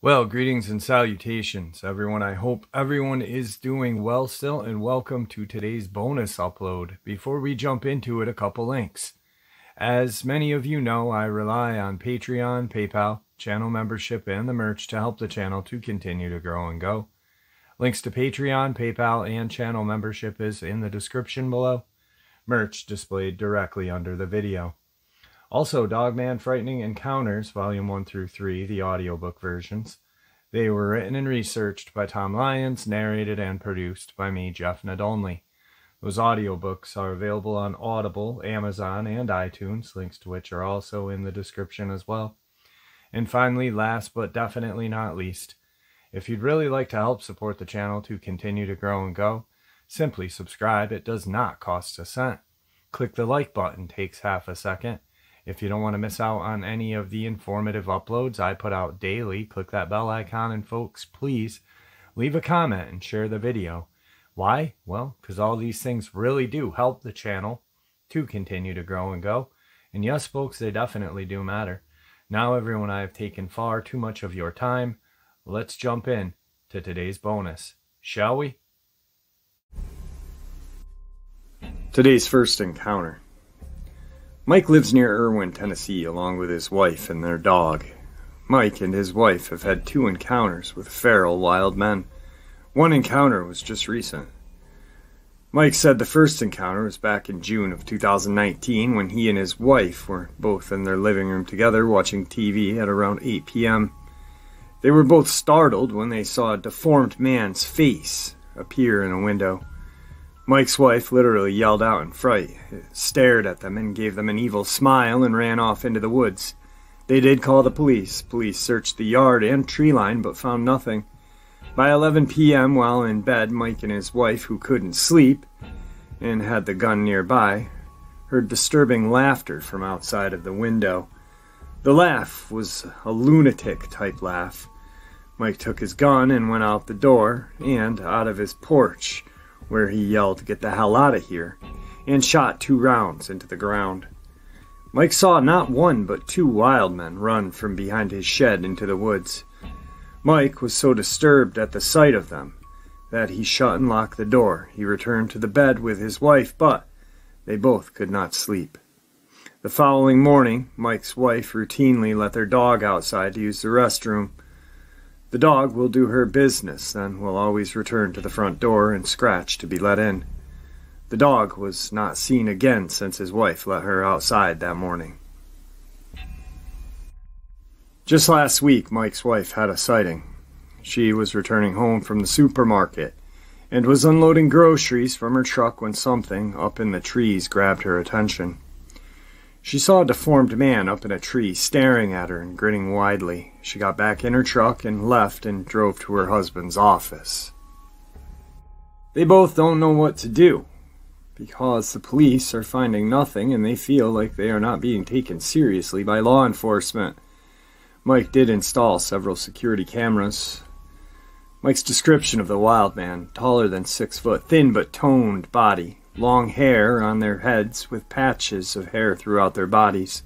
Well, greetings and salutations, everyone. I hope everyone is doing well still, and welcome to today's bonus upload. Before we jump into it, a couple links. As many of you know, I rely on Patreon, PayPal, channel membership, and the merch to help the channel to continue to grow and go. Links to Patreon, PayPal, and channel membership is in the description below. Merch displayed directly under the video. Also, Dogman Frightening Encounters, Volume 1 through 3, the audiobook versions. They were written and researched by Tom Lyons, narrated and produced by me, Jeff Nadolny. Those audiobooks are available on Audible, Amazon, and iTunes, links to which are also in the description as well. And finally, last but definitely not least, if you'd really like to help support the channel to continue to grow and go, simply subscribe. It does not cost a cent. Click the like button, takes half a second. If you don't want to miss out on any of the informative uploads I put out daily, click that bell icon, and folks, please leave a comment and share the video. Why? Well, because all these things really do help the channel to continue to grow and go. And yes, folks, they definitely do matter. Now, everyone, I have taken far too much of your time. Let's jump in to today's bonus, shall we? Today's first encounter. Mike lives near Irwin, Tennessee, along with his wife and their dog. Mike and his wife have had 2 encounters with feral wild men. One encounter was just recent. Mike said the first encounter was back in June of 2019 when he and his wife were both in their living room together watching TV at around 8 p.m. They were both startled when they saw a deformed man's face appear in a window. Mike's wife literally yelled out in fright, stared at them, and gave them an evil smile and ran off into the woods. They did call the police. Police searched the yard and tree line but found nothing. By 11 p.m., while in bed, Mike and his wife, who couldn't sleep and had the gun nearby, heard disturbing laughter from outside of the window. The laugh was a lunatic-type laugh. Mike took his gun and went out the door and out of his porch, where he yelled, "Get the hell out of here," and shot 2 rounds into the ground. Mike saw not 1 but 2 wild men run from behind his shed into the woods. Mike was so disturbed at the sight of them that he shut and locked the door. He returned to the bed with his wife, but they both could not sleep. The following morning, Mike's wife routinely let their dog outside to use the restroom. The dog will do her business, then will always return to the front door and scratch to be let in. The dog was not seen again since his wife let her outside that morning. Just last week, Mike's wife had a sighting. She was returning home from the supermarket and was unloading groceries from her truck when something up in the trees grabbed her attention. She saw a deformed man up in a tree staring at her and grinning widely. She got back in her truck and left and drove to her husband's office. They both don't know what to do because the police are finding nothing and they feel like they are not being taken seriously by law enforcement. Mike did install several security cameras. Mike's description of the wild man: taller than 6 foot, thin but toned body, long hair on their heads with patches of hair throughout their bodies,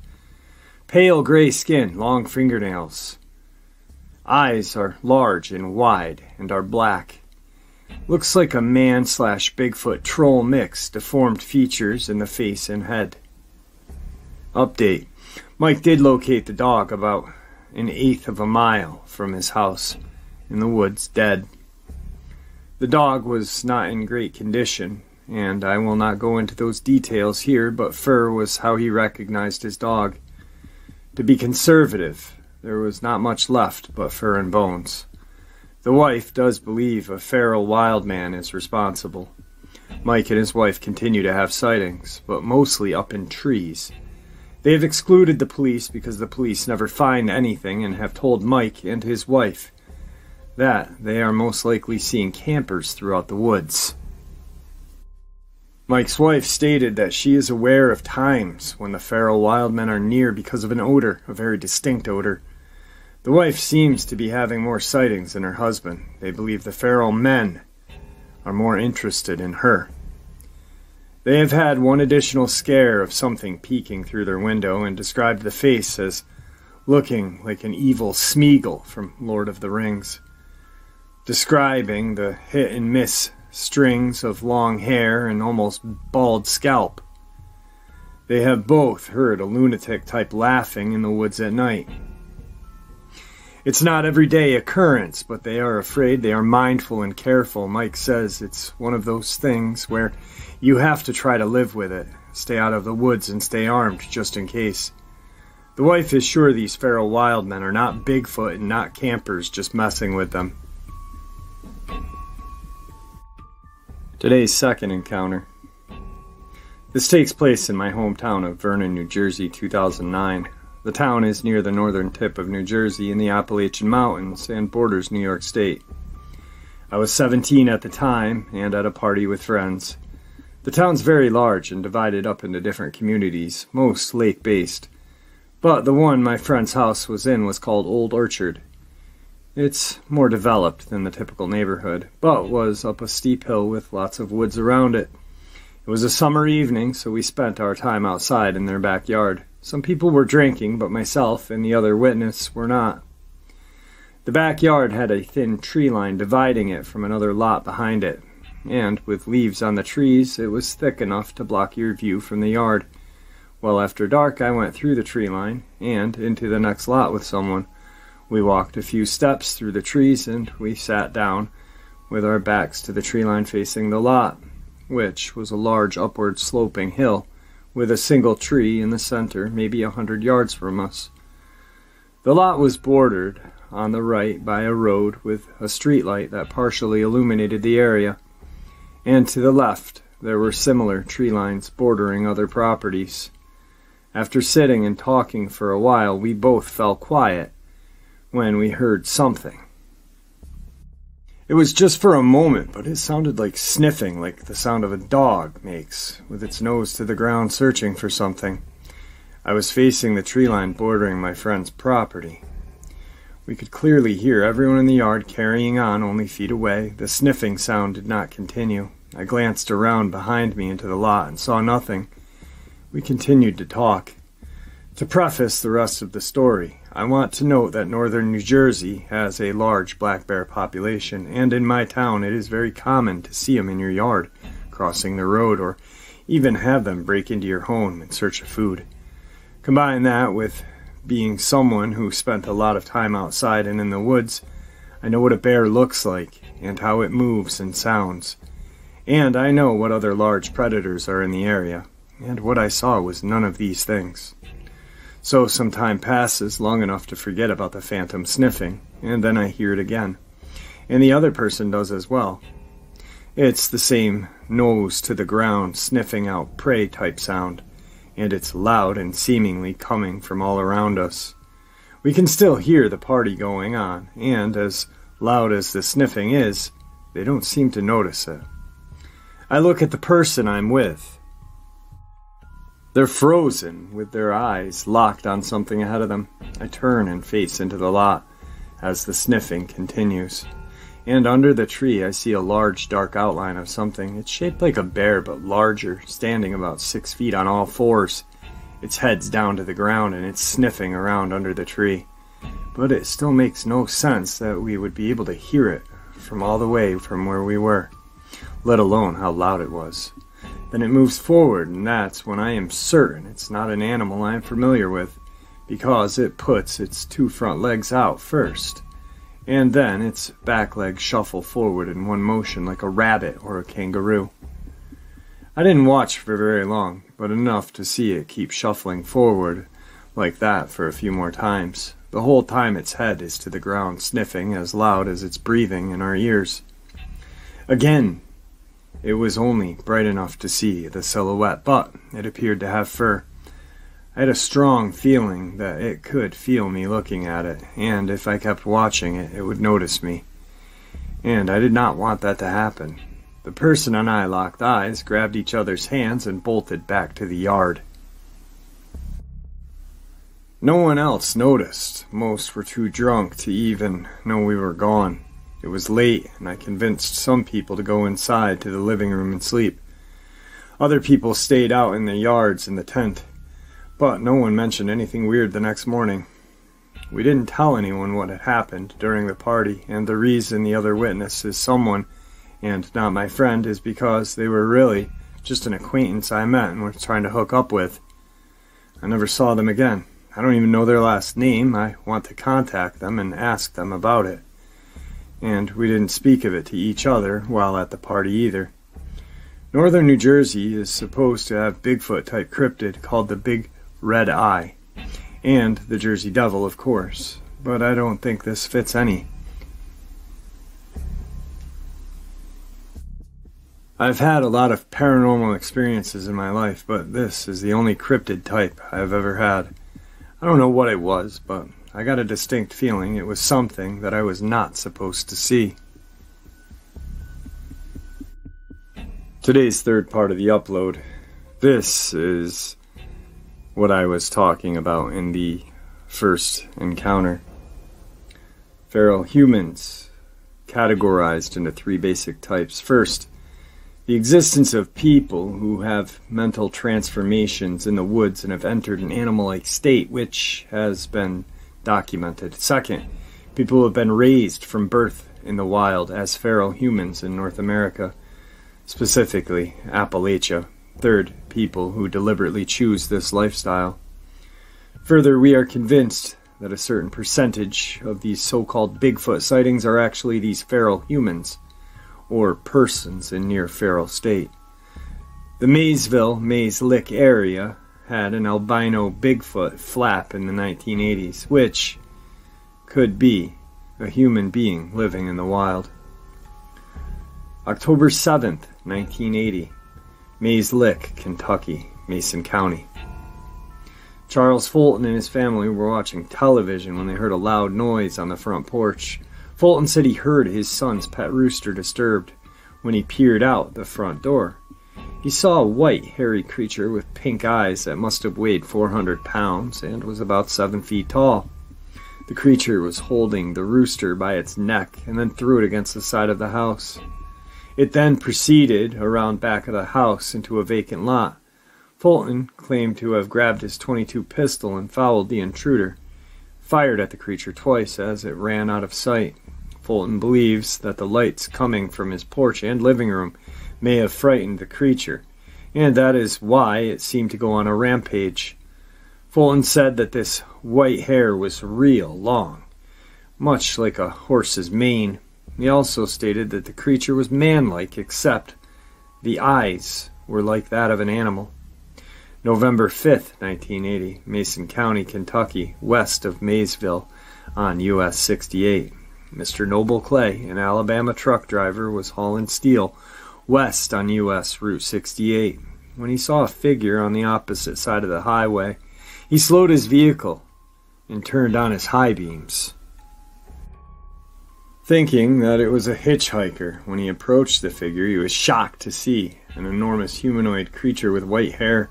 pale gray skin, long fingernails. Eyes are large and wide and are black. Looks like a man/Bigfoot troll mix, deformed features in the face and head. Update. Mike did locate the dog about 1/8 of a mile from his house in the woods, dead. The dog was not in great condition, and I will not go into those details here, but fur was how he recognized his dog. To be conservative, there was not much left but fur and bones. The wife does believe a feral wild man is responsible. Mike and his wife continue to have sightings, but mostly up in trees. They have excluded the police because the police never find anything and have told Mike and his wife that they are most likely seeing campers throughout the woods. Mike's wife stated that she is aware of times when the feral wild men are near because of an odor, a very distinct odor. The wife seems to be having more sightings than her husband. They believe the feral men are more interested in her. They have had one additional scare of something peeking through their window and described the face as looking like an evil Smeagol from Lord of the Rings, describing the hit-and-miss strings of long hair and almost bald scalp. They have both heard a lunatic-type laughing in the woods at night. It's not everyday occurrence, but they are afraid, they are mindful and careful. Mike says it's one of those things where you have to try to live with it, stay out of the woods and stay armed just in case. The wife is sure these feral wild men are not Bigfoot and not campers just messing with them. Today's second encounter. This takes place in my hometown of Vernon, New Jersey, 2009. The town is near the northern tip of New Jersey in the Appalachian Mountains and borders New York State. I was 17 at the time and at a party with friends. The town's very large and divided up into different communities, most lake-based. But the one my friend's house was in was called Old Orchard. It's more developed than the typical neighborhood, but was up a steep hill with lots of woods around it. It was a summer evening, so we spent our time outside in their backyard. Some people were drinking, but myself and the other witness were not. The backyard had a thin tree line dividing it from another lot behind it, and with leaves on the trees, it was thick enough to block your view from the yard. Well, after dark, I went through the tree line and into the next lot with someone. We walked a few steps through the trees, and we sat down with our backs to the tree line facing the lot, which was a large upward sloping hill with a single tree in the center, maybe 100 yards from us. The lot was bordered on the right by a road with a streetlight that partially illuminated the area, and to the left there were similar tree lines bordering other properties. After sitting and talking for a while, we both fell quiet when we heard something. It was just for a moment, but it sounded like sniffing, like the sound of a dog makes, with its nose to the ground searching for something. I was facing the tree line bordering my friend's property. We could clearly hear everyone in the yard carrying on only feet away. The sniffing sound did not continue. I glanced around behind me into the lot and saw nothing. We continued to talk. To preface the rest of the story, I want to note that northern New Jersey has a large black bear population, and in my town it is very common to see them in your yard, crossing the road, or even have them break into your home in search of food. Combine that with being someone who spent a lot of time outside and in the woods, I know what a bear looks like, and how it moves and sounds. And I know what other large predators are in the area, and what I saw was none of these things. So some time passes, long enough to forget about the phantom sniffing, and then I hear it again. And the other person does as well. It's the same nose to the ground, sniffing out prey type sound, and it's loud and seemingly coming from all around us. We can still hear the party going on, and as loud as the sniffing is, they don't seem to notice it. I look at the person I'm with. They're frozen, with their eyes locked on something ahead of them. I turn and face into the lot as the sniffing continues. And under the tree I see a large dark outline of something. It's shaped like a bear, but larger, standing about 6 feet on all fours. Its head's down to the ground and it's sniffing around under the tree. But it still makes no sense that we would be able to hear it from all the way from where we were, let alone how loud it was. Then it moves forward, and that's when I am certain it's not an animal I am familiar with, because it puts its 2 front legs out first, and then its back legs shuffle forward in one motion like a rabbit or a kangaroo. I didn't watch for very long, but enough to see it keep shuffling forward like that for a few more times. The whole time its head is to the ground, sniffing as loud as it's breathing in our ears. Again, it was only bright enough to see the silhouette, but it appeared to have fur. I had a strong feeling that it could feel me looking at it, and if I kept watching it, it would notice me. And I did not want that to happen. The person and I locked eyes, grabbed each other's hands, and bolted back to the yard. No one else noticed. Most were too drunk to even know we were gone. It was late, and I convinced some people to go inside to the living room and sleep. Other people stayed out in the yards in the tent, but no one mentioned anything weird the next morning. We didn't tell anyone what had happened during the party, and the reason the other witness is someone, and not my friend, is because they were really just an acquaintance I met and was trying to hook up with. I never saw them again. I don't even know their last name. I want to contact them and ask them about it. And we didn't speak of it to each other while at the party either. Northern New Jersey is supposed to have Bigfoot-type cryptid called the Big Red Eye, and the Jersey Devil, of course, but I don't think this fits any. I've had a lot of paranormal experiences in my life, but this is the only cryptid type I've ever had. I don't know what it was, but I got a distinct feeling it was something that I was not supposed to see. Today's third part of the upload. This is what I was talking about in the first encounter. Feral humans, categorized into three basic types. First, the existence of people who have mental transformations in the woods and have entered an animal-like state, which has been documented. Second, people who have been raised from birth in the wild as feral humans in North America, specifically Appalachia. Third, people who deliberately choose this lifestyle. Further, we are convinced that a certain percentage of these so-called Bigfoot sightings are actually these feral humans, or persons in near feral state. The Mays Lick area had an albino Bigfoot flap in the 1980s, which could be a human being living in the wild. October 7th, 1980, Mays Lick, Kentucky, Mason County. Charles Fulton and his family were watching television when they heard a loud noise on the front porch. Fulton said he heard his son's pet rooster disturbed when he peered out the front door. He saw a white, hairy creature with pink eyes that must have weighed 400 pounds and was about 7 feet tall. The creature was holding the rooster by its neck and then threw it against the side of the house. It then proceeded around back of the house into a vacant lot. Fulton claimed to have grabbed his .22 pistol and fouled the intruder, fired at the creature twice as it ran out of sight. Fulton believes that the lights coming from his porch and living room may have frightened the creature, and that is why it seemed to go on a rampage. Fulton said that this white hair was real long, much like a horse's mane. He also stated that the creature was man-like, except the eyes were like that of an animal. November 5th, 1980, Mason County, Kentucky, west of Maysville on US 68. Mr. Noble Clay, an Alabama truck driver, was hauling steel west on US Route 68. When he saw a figure on the opposite side of the highway, he slowed his vehicle and turned on his high beams, thinking that it was a hitchhiker. When he approached the figure, he was shocked to see an enormous humanoid creature with white hair.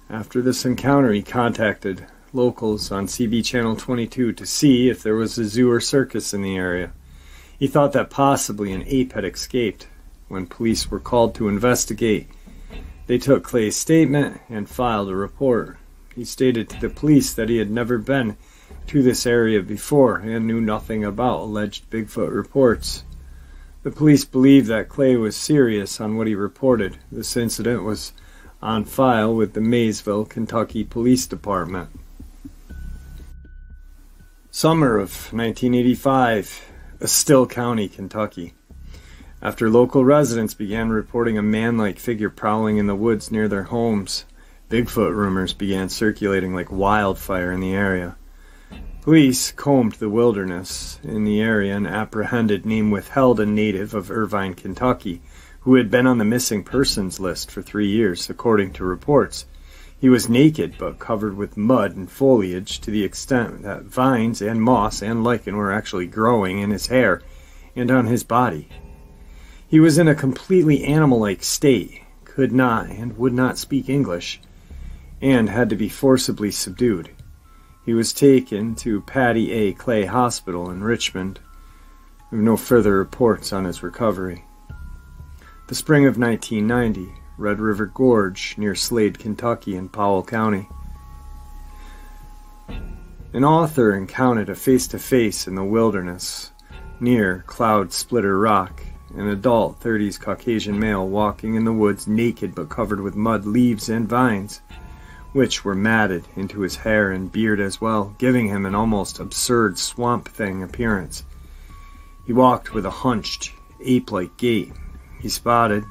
After this encounter, he contacted locals on CB Channel 22 to see if there was a zoo or circus in the area. He thought that possibly an ape had escaped. When police were called to investigate, they took Clay's statement and filed a report. He stated to the police that he had never been to this area before and knew nothing about alleged Bigfoot reports. The police believed that Clay was serious on what he reported. This incident was on file with the Maysville, Kentucky Police Department. Summer of 1985, Estill County, Kentucky. After local residents began reporting a man-like figure prowling in the woods near their homes, Bigfoot rumors began circulating like wildfire in the area. Police combed the wilderness in the area and apprehended name withheld a native of Irvine, Kentucky, who had been on the missing persons list for 3 years, according to reports. He was naked but covered with mud and foliage to the extent that vines and moss and lichen were actually growing in his hair and on his body. He was in a completely animal-like state, could not and would not speak English, and had to be forcibly subdued. He was taken to Patty A. Clay Hospital in Richmond. We have no further reports on his recovery. The spring of 1990, Red River Gorge near Slade, Kentucky in Powell County. An author encountered a face-to-face in the wilderness near Cloud Splitter Rock. An adult 30s Caucasian male walking in the woods naked but covered with mud, leaves, and vines, which were matted into his hair and beard as well, giving him an almost absurd swamp thing appearance. He walked with a hunched, ape-like gait. He spotted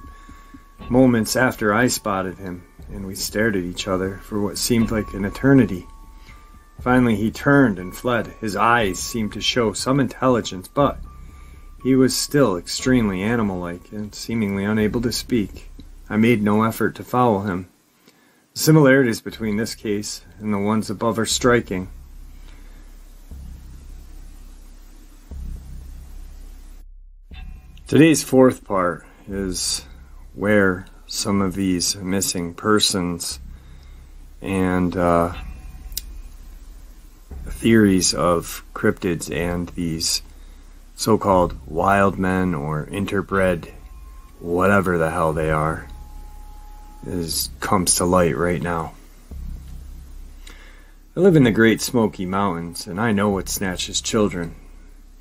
moments after I spotted him, and we stared at each other for what seemed like an eternity. Finally he turned and fled. His eyes seemed to show some intelligence, but he was still extremely animal-like and seemingly unable to speak. I made no effort to follow him. The similarities between this case and the ones above are striking. Today's fourth part is where some of these missing persons and theories of cryptids and these so-called wild men or interbred, whatever the hell they are, comes to light right now. I live in the Great Smoky Mountains, and I know what snatches children.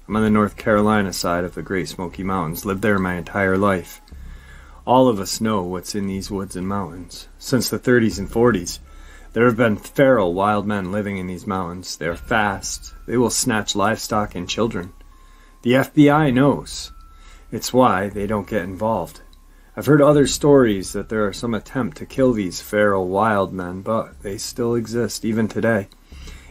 I'm on the North Carolina side of the Great Smoky Mountains, lived there my entire life. All of us know what's in these woods and mountains. Since the 30s and 40s, there have been feral wild men living in these mountains. They are fast. They will snatch livestock and children. The FBI knows. It's why they don't get involved. I've heard other stories that there are some attempt to kill these feral wild men, but they still exist even today.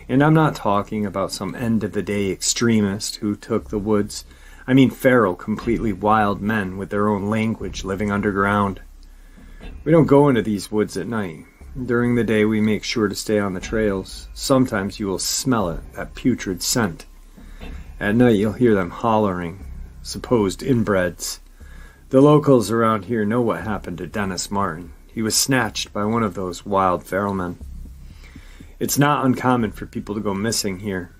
And I'm not talking about some end-of-the-day extremist who took the woods. I mean feral, completely wild men with their own language living underground. We don't go into these woods at night. During the day we make sure to stay on the trails. Sometimes you will smell it, that putrid scent. At night you'll hear them hollering, supposed inbreds. The locals around here know what happened to Dennis Martin. He was snatched by one of those wild feral men. It's not uncommon for people to go missing here.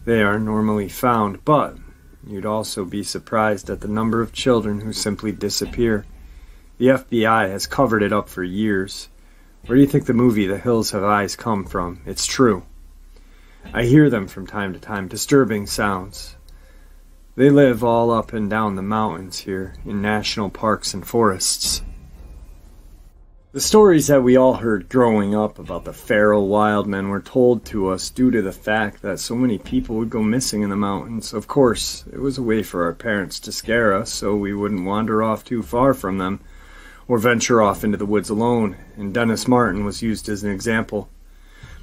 They are normally found, but you'd also be surprised at the number of children who simply disappear. The FBI has covered it up for years. Where do you think the movie The Hills Have Eyes come from? It's true. I hear them from time to time, disturbing sounds. They live all up and down the mountains here, in national parks and forests. The stories that we all heard growing up about the feral wild men were told to us due to the fact that so many people would go missing in the mountains. Of course, it was a way for our parents to scare us so we wouldn't wander off too far from them or venture off into the woods alone, and Dennis Martin was used as an example.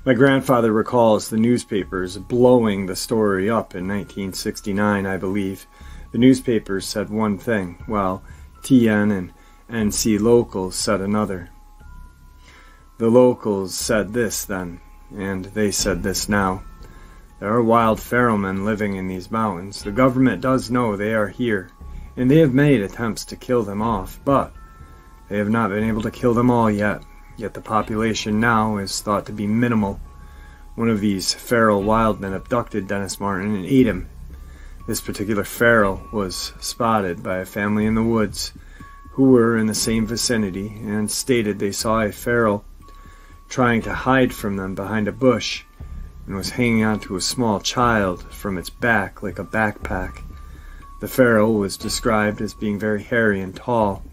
My grandfather recalls the newspapers blowing the story up in 1969, I believe. The newspapers said one thing, while TN and NC locals said another. The locals said this then, and they said this now. There are wild feral men living in these mountains. The government does know they are here, and they have made attempts to kill them off, but they have not been able to kill them all yet. Yet the population now is thought to be minimal. One of these feral wild men abducted Dennis Martin and ate him. This particular feral was spotted by a family in the woods who were in the same vicinity and stated they saw a feral trying to hide from them behind a bush and was hanging onto a small child from its back like a backpack. The feral was described as being very hairy and tall,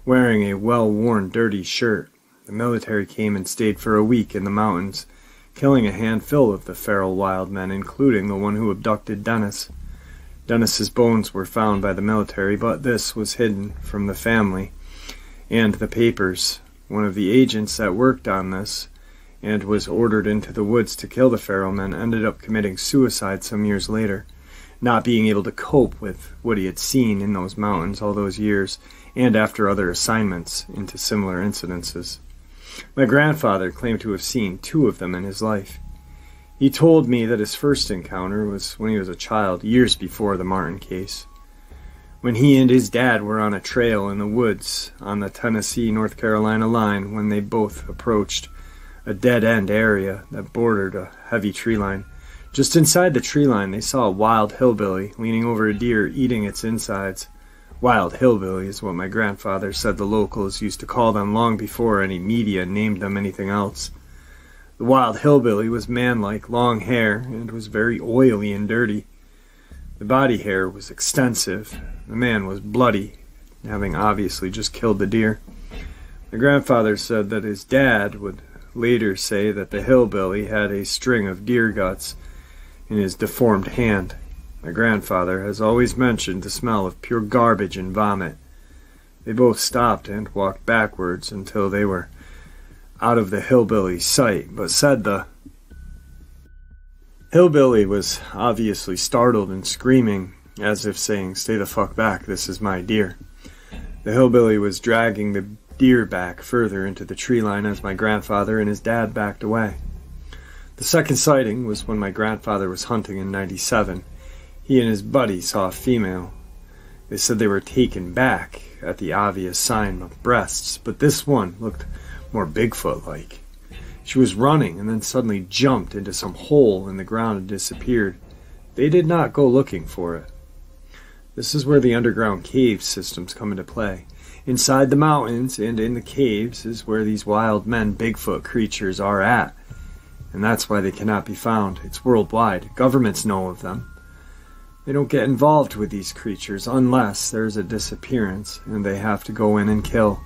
wearing a well-worn dirty shirt. The military came and stayed for a week in the mountains, killing a handful of the feral wild men, including the one who abducted Dennis. Dennis's bones were found by the military, but this was hidden from the family and the papers. One of the agents that worked on this and was ordered into the woods to kill the feral men ended up committing suicide some years later, not being able to cope with what he had seen in those mountains all those years and after other assignments into similar incidences. My grandfather claimed to have seen 2 of them in his life. He told me that his first encounter was when he was a child, years before the Martin case, when he and his dad were on a trail in the woods on the Tennessee-North Carolina line when they both approached a dead-end area that bordered a heavy tree line. Just inside the tree line, they saw a wild hillbilly leaning over a deer eating its insides. Wild hillbilly is what my grandfather said the locals used to call them long before any media named them anything else. The wild hillbilly was manlike, long hair, and was very oily and dirty. The body hair was extensive. The man was bloody, having obviously just killed the deer. My grandfather said that his dad would later say that the hillbilly had a string of deer guts in his deformed hand. My grandfather has always mentioned the smell of pure garbage and vomit. They both stopped and walked backwards until they were out of the hillbilly's sight, but said the hillbilly was obviously startled and screaming, as if saying, "Stay the fuck back, this is my deer." The hillbilly was dragging the deer back further into the tree line as my grandfather and his dad backed away. The second sighting was when my grandfather was hunting in '97. He and his buddy saw a female. They said they were taken back at the obvious sign of breasts, but this one looked more Bigfoot-like. She was running and then suddenly jumped into some hole in the ground and disappeared. They did not go looking for it. This is where the underground cave systems come into play. Inside the mountains and in the caves is where these wild men, Bigfoot creatures, are at. And that's why they cannot be found. It's worldwide. Governments know of them. They don't get involved with these creatures unless there's a disappearance and they have to go in and kill,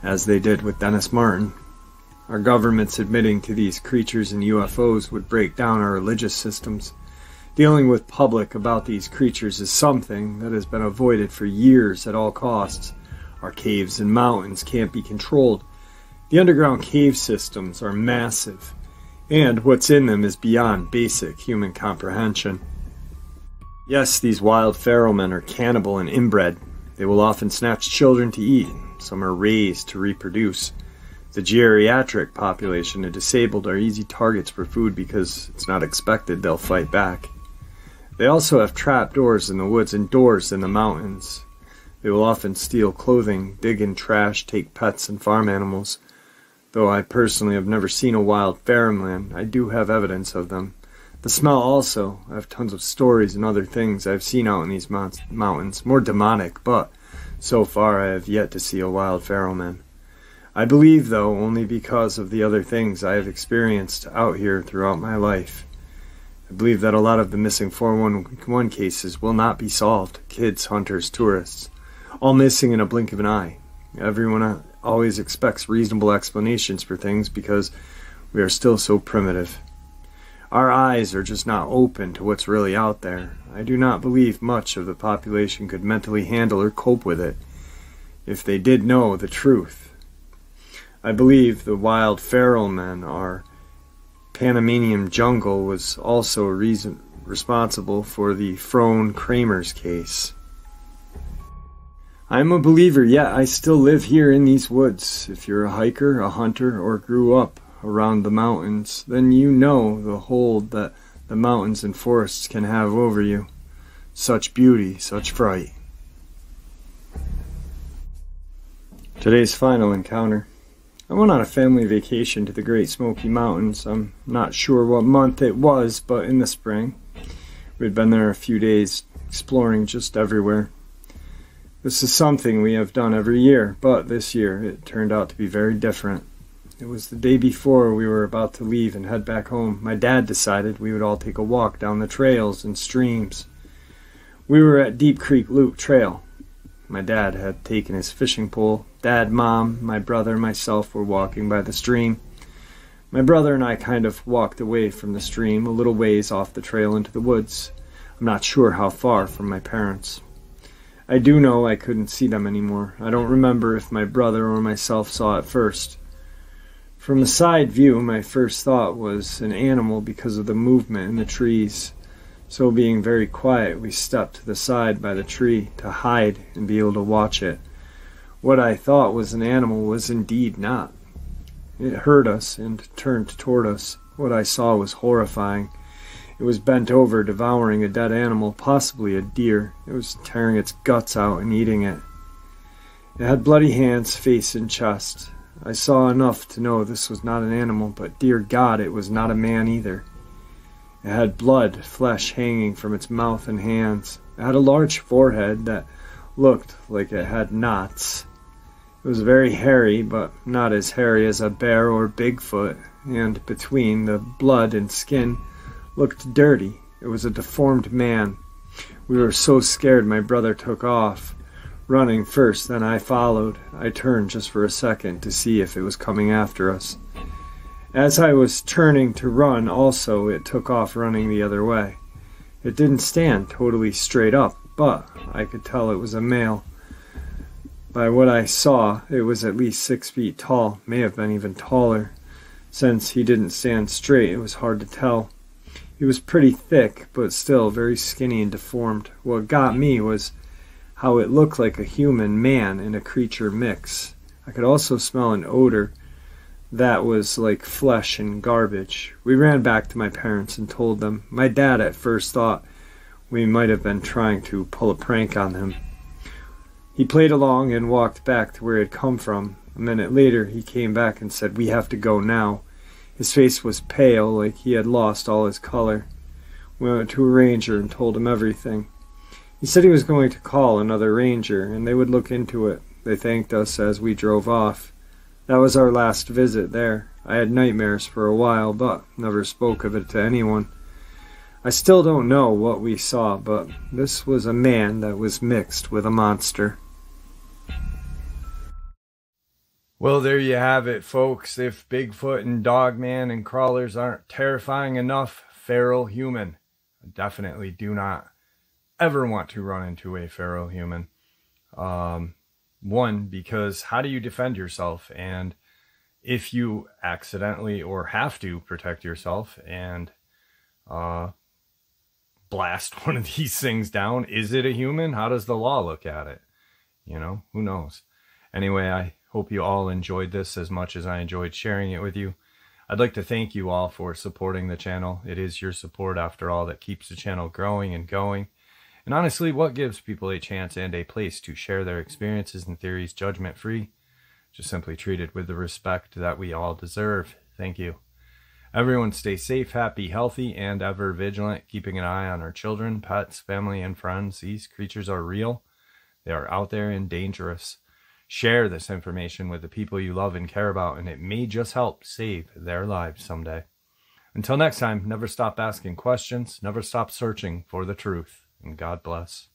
as they did with Dennis Martin. Our governments admitting to these creatures and UFOs would break down our religious systems. Dealing with public about these creatures is something that has been avoided for years at all costs. Our caves and mountains can't be controlled. The underground cave systems are massive, and what's in them is beyond basic human comprehension. Yes, these wild feral men are cannibal and inbred. They will often snatch children to eat. Some are raised to reproduce. The geriatric population and disabled are easy targets for food because it's not expected they'll fight back. They also have trapdoors in the woods and doors in the mountains. They will often steal clothing, dig in trash, take pets and farm animals. Though I personally have never seen a wild feral man, I do have evidence of them. The smell also. I have tons of stories and other things I've seen out in these mountains, more demonic, but so far I have yet to see a wild feral man. I believe, though, only because of the other things I have experienced out here throughout my life. I believe that a lot of the missing 411 cases will not be solved. Kids, hunters, tourists, all missing in a blink of an eye. Everyone always expects reasonable explanations for things because we are still so primitive. Our eyes are just not open to what's really out there. I do not believe much of the population could mentally handle or cope with it if they did know the truth. I believe the wild feral men are Panamanian jungle was also responsible for the Frone Kramers case. I am a believer, yet I still live here in these woods. If you're a hiker, a hunter, or grew up around the mountains, then you know the hold that the mountains and forests can have over you. Such beauty, such fright. Today's final encounter. I went on a family vacation to the Great Smoky Mountains. I'm not sure what month it was, but in the spring. We'd been there a few days, exploring just everywhere. This is something we have done every year, but this year it turned out to be very different. It was the day before we were about to leave and head back home. My dad decided we would all take a walk down the trails and streams. We were at Deep Creek Loop Trail. My dad had taken his fishing pole. Dad, Mom, my brother, and myself were walking by the stream. My brother and I kind of walked away from the stream a little ways off the trail into the woods. I'm not sure how far from my parents. I do know I couldn't see them anymore. I don't remember if my brother or myself saw it first. From a side view, my first thought was an animal because of the movement in the trees. So being very quiet, we stepped to the side by the tree to hide and be able to watch it. What I thought was an animal was indeed not. It heard us and turned toward us. What I saw was horrifying. It was bent over, devouring a dead animal, possibly a deer. It was tearing its guts out and eating it. It had bloody hands, face, and chest. I saw enough to know this was not an animal, but dear God, it was not a man either. It had blood, flesh hanging from its mouth and hands. It had a large forehead that looked like it had knots. It was very hairy, but not as hairy as a bear or Bigfoot, and between the blood and skin looked dirty. It was a deformed man. We were so scared my brother took off, running first, then I followed. I turned just for a second to see if it was coming after us. As I was turning to run also, it took off running the other way. It didn't stand totally straight up, but I could tell it was a male. By what I saw, it was at least 6 feet tall, may have been even taller. Since he didn't stand straight, it was hard to tell. He was pretty thick, but still very skinny and deformed. What got me was how it looked like a human man and a creature mix. I could also smell an odor that was like flesh and garbage. We ran back to my parents and told them. My dad at first thought we might have been trying to pull a prank on him. He played along and walked back to where he had come from. A minute later, he came back and said, "We have to go now." His face was pale, like he had lost all his color. We went to a ranger and told him everything. He said he was going to call another ranger, and they would look into it. They thanked us as we drove off. That was our last visit there. I had nightmares for a while, but never spoke of it to anyone. I still don't know what we saw, but this was a man that was mixed with a monster. Well, there you have it, folks. If Bigfoot and Dogman and crawlers aren't terrifying enough, feral human. I definitely do not ever want to run into a feral human. One, because how do you defend yourself? And if you accidentally or have to protect yourself and blast one of these things down, is it a human? How does the law look at it? You know, who knows? Anyway, I hope you all enjoyed this as much as I enjoyed sharing it with you. I'd like to thank you all for supporting the channel. It is your support, after all, that keeps the channel growing and going. And honestly, what gives people a chance and a place to share their experiences and theories judgment-free? Just simply treated with the respect that we all deserve. Thank you. Everyone stay safe, happy, healthy, and ever vigilant, keeping an eye on our children, pets, family, and friends. These creatures are real. They are out there and dangerous. Share this information with the people you love and care about, and it may just help save their lives someday. Until next time, never stop asking questions, never stop searching for the truth, and God bless.